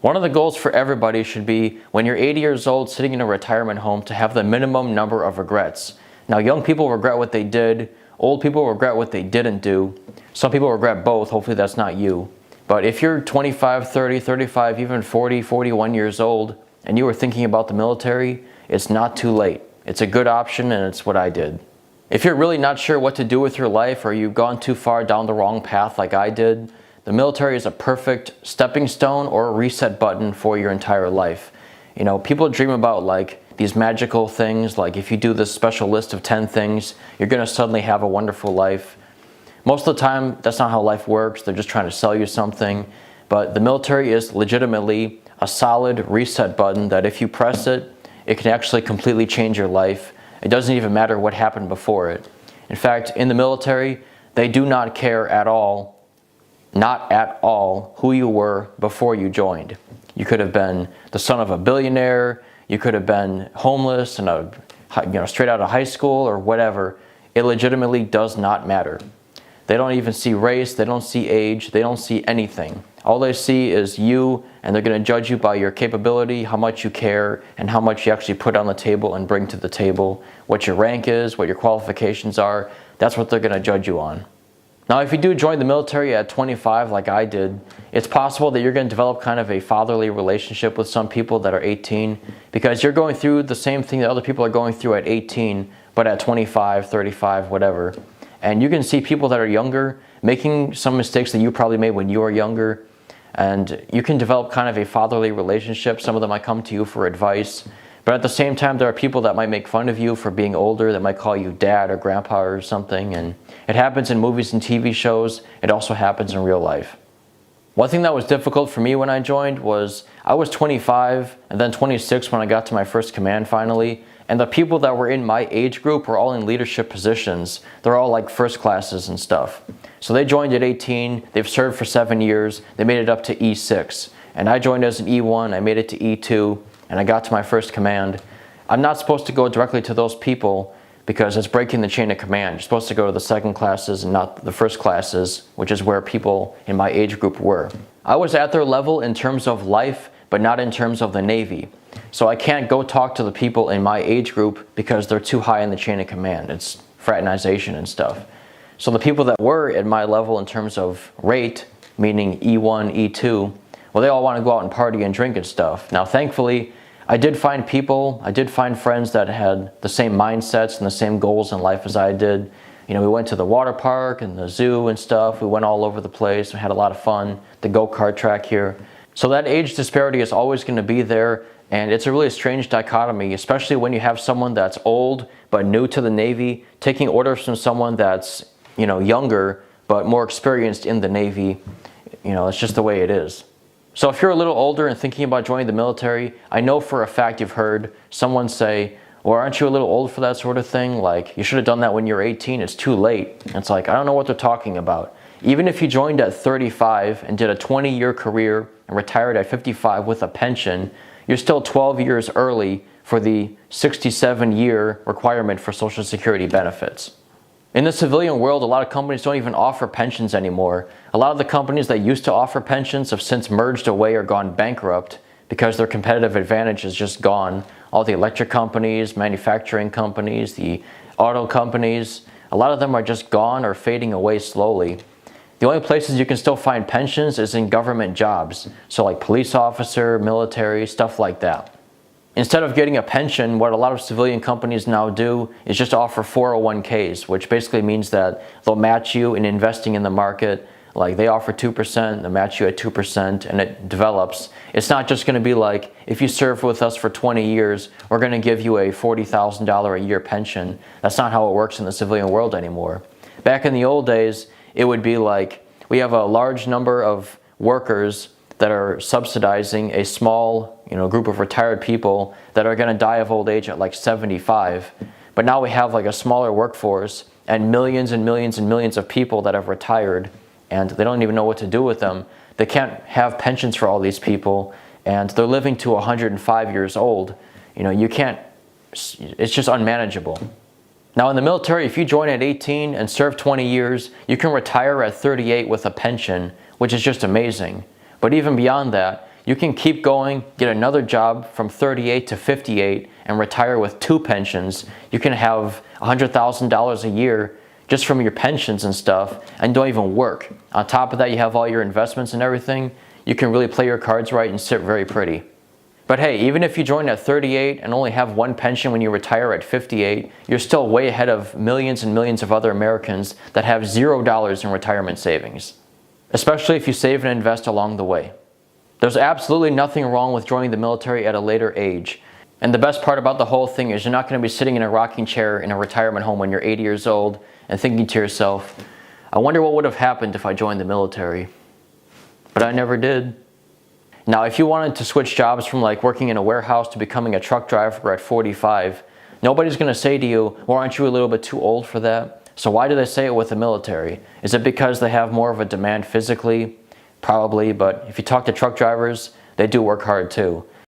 One of the goals for everybody should be, when you're 80 years old sitting in a retirement home, to have the minimum number of regrets. Now, young people regret what they did, old people regret what they didn't do. Some people regret both. Hopefully that's not you. But if you're 25, 30, 35, even 40, 41 years old, and you were thinking about the military, it's not too late. It's a good option, and it's what I did. If you're really not sure what to do with your life, or you've gone too far down the wrong path like I did, the military is a perfect stepping stone or a reset button for your entire life. You know, people dream about like these magical things, like if you do this special list of 10 things, you're going to suddenly have a wonderful life. Most of the time, that's not how life works. They're just trying to sell you something. But the military is legitimately a solid reset button that if you press it, it can actually completely change your life. It doesn't even matter what happened before it. In fact, in the military, they do not care at all, not at all, who you were before you joined. You could have been the son of a billionaire, you could have been homeless and straight out of high school or whatever. It legitimately does not matter. They don't even see race, they don't see age, they don't see anything. All they see is you, and they're going to judge you by your capability, how much you care, and how much you actually put on the table and bring to the table, what your rank is, what your qualifications are. That's what they're going to judge you on. Now, if you do join the military at 25 like I did, it's possible that you're going to develop kind of a fatherly relationship with some people that are 18, because you're going through the same thing that other people are going through at 18, but at 25, 35, whatever. And you can see people that are younger making some mistakes that you probably made when you were younger, and you can develop kind of a fatherly relationship. Some of them might come to you for advice, but at the same time, there are people that might make fun of you for being older, that might call you dad or grandpa or something, and it happens in movies and TV shows. It also happens in real life. One thing that was difficult for me when I joined was I was 25 and then 26 when I got to my first command finally, and the people that were in my age group were all in leadership positions. They're all like first classes and stuff. So they joined at 18, they've served for 7 years, they made it up to E6. And I joined as an E1, I made it to E2, and I got to my first command. I'm not supposed to go directly to those people because it's breaking the chain of command. You're supposed to go to the second classes and not the first classes, which is where people in my age group were. I was at their level in terms of life, but not in terms of the Navy. So I can't go talk to the people in my age group because they're too high in the chain of command. It's fraternization and stuff. So the people that were at my level in terms of rate, meaning E1, E2, well, they all want to go out and party and drink and stuff. Now, thankfully, I did find friends that had the same mindsets and the same goals in life as I did. You know, we went to the water park and the zoo and stuff. We went all over the place. We had a lot of fun. The go-kart track here. So that age disparity is always going to be there. And it's a really strange dichotomy, especially when you have someone that's old but new to the Navy, taking orders from someone that's, younger but more experienced in the Navy. It's just the way it is. So if you're a little older and thinking about joining the military, I know for a fact you've heard someone say, well, aren't you a little old for that sort of thing? Like, you should have done that when you were 18, it's too late. And it's like, I don't know what they're talking about. Even if you joined at 35 and did a 20-year career and retired at 55 with a pension, you're still 12 years early for the 67-year requirement for Social Security benefits. In the civilian world, a lot of companies don't even offer pensions anymore. A lot of the companies that used to offer pensions have since merged away or gone bankrupt because their competitive advantage is just gone. All the electric companies, manufacturing companies, the auto companies, a lot of them are just gone or fading away slowly. The only places you can still find pensions is in government jobs, so like police officer, military, stuff like that. Instead of getting a pension, what a lot of civilian companies now do is just offer 401ks, which basically means that they'll match you in investing in the market. Like they offer 2%, they match you at 2%, and it develops. It's not just going to be like, if you serve with us for 20 years, we're going to give you a $40,000 a year pension. That's not how it works in the civilian world anymore. Back in the old days, it would be like, we have a large number of workers that are subsidizing a small, group of retired people that are going to die of old age at like 75. But now we have like a smaller workforce and millions and millions and millions of people that have retired, and they don't even know what to do with them. They can't have pensions for all these people, and they're living to 105 years old. It's just unmanageable. Now in the military, if you join at 18 and serve 20 years, you can retire at 38 with a pension, which is just amazing. But even beyond that, you can keep going, get another job from 38 to 58, and retire with 2 pensions. You can have $100,000 a year just from your pensions and stuff, and don't even work. On top of that, you have all your investments and everything. You can really play your cards right and sit very pretty. But hey, even if you join at 38 and only have 1 pension when you retire at 58, you're still way ahead of millions and millions of other Americans that have $0 in retirement savings, especially if you save and invest along the way. There's absolutely nothing wrong with joining the military at a later age. And the best part about the whole thing is you're not going to be sitting in a rocking chair in a retirement home when you're 80 years old and thinking to yourself, I wonder what would have happened if I joined the military. But I never did. Now, if you wanted to switch jobs from like working in a warehouse to becoming a truck driver at 45, nobody's going to say to you, well, aren't you a little bit too old for that? So why do they say it with the military? Is it because they have more of a demand physically? Probably, but if you talk to truck drivers, they do work hard too.